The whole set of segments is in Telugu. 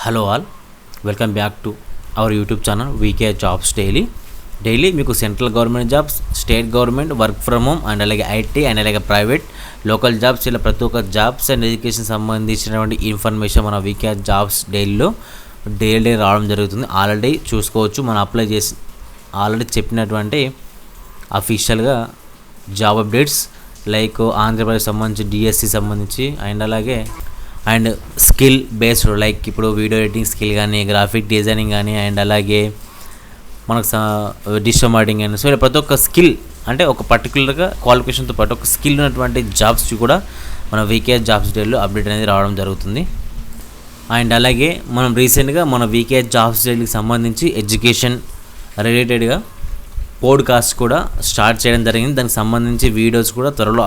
Hello all, welcome back to our YouTube channel VK jobs daily మీకు central government jobs, state government, work from home and అలాగే ఐటీ అండ్ అలాగే ప్రైవేట్ లోకల్ జాబ్స్, ఇలా ప్రతి ఒక్క జాబ్స్ అండ్ ఎడ్యుకేషన్ సంబంధించినటువంటి ఇన్ఫర్మేషన్ మన వీకే జాబ్స్ డైలీ రావడం జరుగుతుంది. ఆల్రెడీ చూసుకోవచ్చు, మనం అప్లై చేసి ఆల్రెడీ చెప్పినటువంటి అఫీషియల్గా జాబ్ అప్డేట్స్ లైక్ ఆంధ్రప్రదేశ్ సంబంధించి డిఎస్సి సంబంధించి అండ్ స్కిల్ బేస్డ్ లైక్ ఇప్పుడు వీడియో ఎడిటింగ్ స్కిల్ కానీ, గ్రాఫిక్ డిజైనింగ్ కానీ అండ్ అలాగే మనకు డిజిటల్ మార్కెటింగ్ కానీ, సో ఇలా ప్రతి ఒక్క స్కిల్ అంటే ఒక పర్టికులర్గా క్వాలిఫికేషన్తో పాటు ఒక స్కిల్ ఉన్నటువంటి జాబ్స్ కూడా మన వీకే జాబ్స్ డైలీలో అప్డేట్ అనేది రావడం జరుగుతుంది. అండ్ అలాగే మనం రీసెంట్గా మన వీకే జాబ్స్ డైలీకి సంబంధించి ఎడ్యుకేషన్ రిలేటెడ్గా పోడ్కాస్ట్ కూడా స్టార్ట్ చేయడం జరిగింది. దానికి సంబంధించి వీడియోస్ కూడా త్వరలో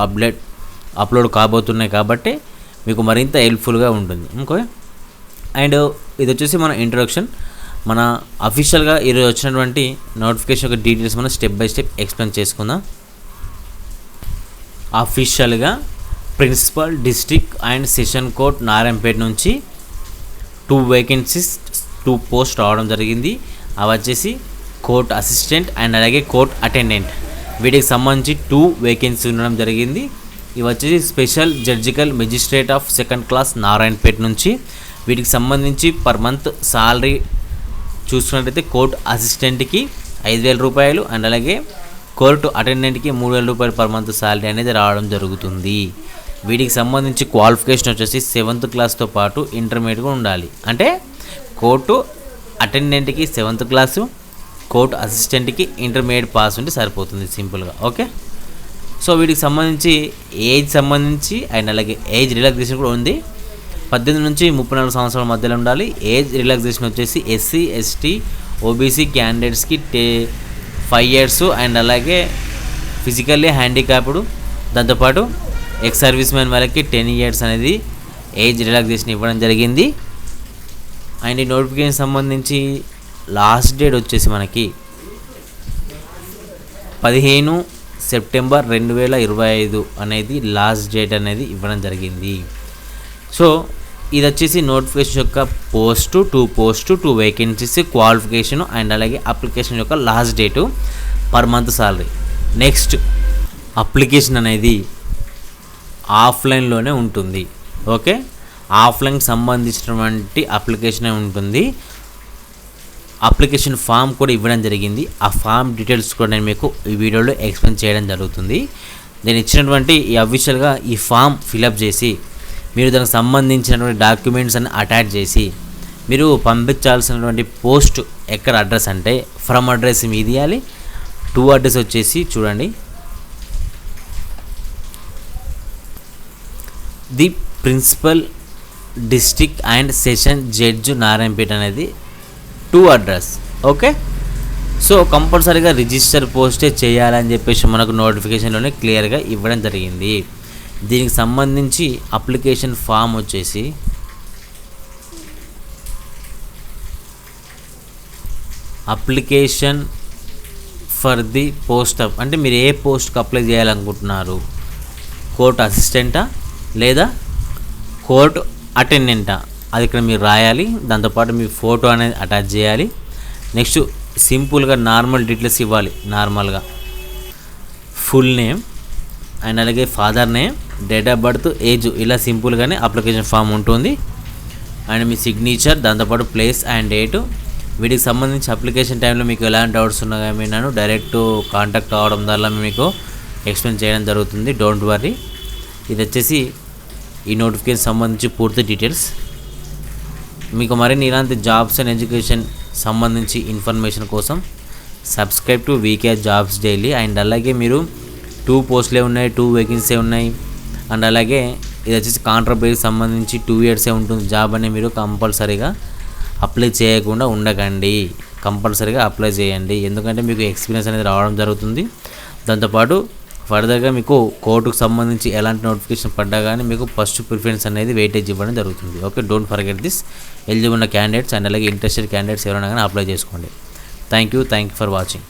అప్లోడ్ కాబోతున్నాయి కాబట్టి మీకు మరింత హెల్ప్ఫుల్గా ఉంటుంది. ఓకే, అండ్ ఇది వచ్చేసి మన ఇంట్రొడక్షన్. మన అఫీషియల్గా ఈరోజు వచ్చినటువంటి నోటిఫికేషన్ యొక్క డీటెయిల్స్ మనం స్టెప్ బై స్టెప్ ఎక్స్ప్లెయిన్ చేసుకుందాం. అఫీషియల్గా principal district and session court Narayanpet నుంచి 2 వేకెన్సీస్ 2 పోస్ట్ రావడం జరిగింది. అవి వచ్చేసి కోర్ట్ అసిస్టెంట్ అండ్ అలాగే కోర్ట్ అటెండెంట్, వీటికి సంబంధించి 2 వేకెన్సీ ఉండడం జరిగింది. ఇవి వచ్చేసి special judicial magistrate of second class Narayanpet నుంచి. వీటికి సంబంధించి పర్ మంత్ సాలరీ చూసుకున్నట్టయితే కోర్టు అసిస్టెంట్కి 5,000 రూపాయలు అండ్ అలాగే కోర్టు అటెండెంట్కి 3,000 రూపాయలు పర్ మంత్ సాలరీ అనేది రావడం జరుగుతుంది. వీటికి సంబంధించి క్వాలిఫికేషన్ వచ్చేసి 7th క్లాస్తో పాటు ఇంటర్మీడియట్గా ఉండాలి. అంటే కోర్టు అటెండెంట్కి 7th క్లాసు, కోర్టు అసిస్టెంట్కి ఇంటర్మీడియట్ పాస్ ఉంటే సరిపోతుంది సింపుల్గా. ఓకే, సో వీటికి సంబంధించి ఏజ్ సంబంధించి అండ్ అలాగే ఏజ్ రిలాక్సేషన్ కూడా ఉంది. 18 నుంచి 34 సంవత్సరాల మధ్యలో ఉండాలి. ఏజ్ రిలాక్సేషన్ వచ్చేసి ఎస్సీ, ఎస్టీ, ఓబీసీ క్యాండిడేట్స్కి 5 years అండ్ అలాగే ఫిజికల్లీ హ్యాండిక్యాప్డ్, దాంతోపాటు ఎక్స్ సర్వీస్ మ్యాన్ వాళ్ళకి 10 years అనేది ఏజ్ రిలాక్సేషన్ ఇవ్వడం జరిగింది. అండ్ ఈ నోటిఫికేషన్ సంబంధించి లాస్ట్ డేట్ వచ్చేసి మనకి 15 సెప్టెంబర్ 2025 అనేది లాస్ట్ డేట్ అనేది ఇవ్వడం జరిగింది. సో ఇది వచ్చేసి నోటిఫికేషన్ యొక్క పోస్టు 2 వేకెన్సీస్, క్వాలిఫికేషన్ అండ్ అలాగే అప్లికేషన్ యొక్క last date, per month salary. Next application అనేది ఆఫ్లైన్లోనే ఉంటుంది. ఓకే, ఆఫ్లైన్కి సంబంధించినటువంటి అప్లికేషనే ఉంటుంది. అప్లికేషన్ ఫామ్ కూడా ఇవ్వడం జరిగింది. ఆ ఫామ్ డీటెయిల్స్ కూడా నేను మీకు ఈ వీడియోలో ఎక్స్ప్లెయిన్ చేయడం జరుగుతుంది. నేను ఇచ్చినటువంటి ఈ అఫీషియల్గా ఈ ఫామ్ ఫిలప్ చేసి మీరు దానికి సంబంధించినటువంటి డాక్యుమెంట్స్ అన్ని అటాచ్ చేసి మీరు పంపించాల్సినటువంటి పోస్ట్ ఎక్కడ అడ్రస్ అంటే ఫ్రమ్ అడ్రస్ మీది ఇవ్వాలి. టు అడ్రస్ వచ్చేసి చూడండి, the principal district and session judge Narayanpet అనేది 2 అడ్రస్. ఓకే, సో కంపల్సరీగా రిజిస్టర్ పోస్టే చేయాలని చెప్పేసి మనకు నోటిఫికేషన్లోనే క్లియర్గా ఇవ్వడం జరిగింది. దీనికి సంబంధించి అప్లికేషన్ ఫామ్ వచ్చేసి అప్లికేషన్ ఫర్ ది పోస్ట్ అంటే మీరు ఏ పోస్ట్కి అప్లై చేయాలనుకుంటున్నారు, కోర్టు అసిస్టెంటా లేదా కోర్టు అటెండెంటా, అది ఇక్కడ మీరు రాయాలి. దాంతోపాటు మీ ఫోటో అనేది అటాచ్ చేయాలి. నెక్స్ట్ సింపుల్గా నార్మల్ డీటెయిల్స్ ఇవ్వాలి. నార్మల్గా ఫుల్ నేమ్ అండ్ అలాగే father name, date of birth, age, ఇలా సింపుల్గానే అప్లికేషన్ ఫామ్ ఉంటుంది. అండ్ మీ సిగ్నేచర్, దాంతోపాటు ప్లేస్ అండ్ డేటు. వీటికి సంబంధించి అప్లికేషన్ టైంలో మీకు ఎలాంటి డౌట్స్ ఉన్నా కానీ నేను డైరెక్ట్ కాంటాక్ట్ అవ్వడం వల్ల మీకు ఎక్స్ప్లెయిన్ చేయడం జరుగుతుంది. Don't worry. ఇది వచ్చేసి ఈ నోటిఫికేషన్ సంబంధించి పూర్తి డీటెయిల్స్. మీకు మరిన్ని ఇలాంటి జాబ్స్ అండ్ ఎడ్యుకేషన్ సంబంధించి ఇన్ఫర్మేషన్ కోసం subscribe to VK jobs daily. And అలాగే మీరు 2 పోస్టులే ఉన్నాయి, 2 వేకెన్సీ ఉన్నాయి. అండ్ అలాగే ఇది వచ్చేసి కాంట్రాక్ట్ సంబంధించి 2 years ఉంటుంది జాబ్ అని మీరు కంపల్సరీగా అప్లై చేయకుండా ఉండకండి. కంపల్సరీగా అప్లై చేయండి, ఎందుకంటే మీకు ఎక్స్పీరియన్స్ అనేది రావడం జరుగుతుంది. దాంతోపాటు ఫర్దర్గా మీకు కోర్టుకు సంబంధించి ఎలాంటి నోటిఫికేషన్ పడ్డా కానీ మీకు ఫస్ట్ ప్రిఫరెన్స్ అనేది వెయిటేజ్ ఇవ్వడం జరుగుతుంది. Okay, don't forget this. Eligible ఉన్న క్యాండిడేట్స్ అండ్ అలాగే ఇంట్రెస్టెడ్ క్యాండిడేట్స్ ఎవరైనా కానీ అప్లై చేసుకోండి. Thank you for watching.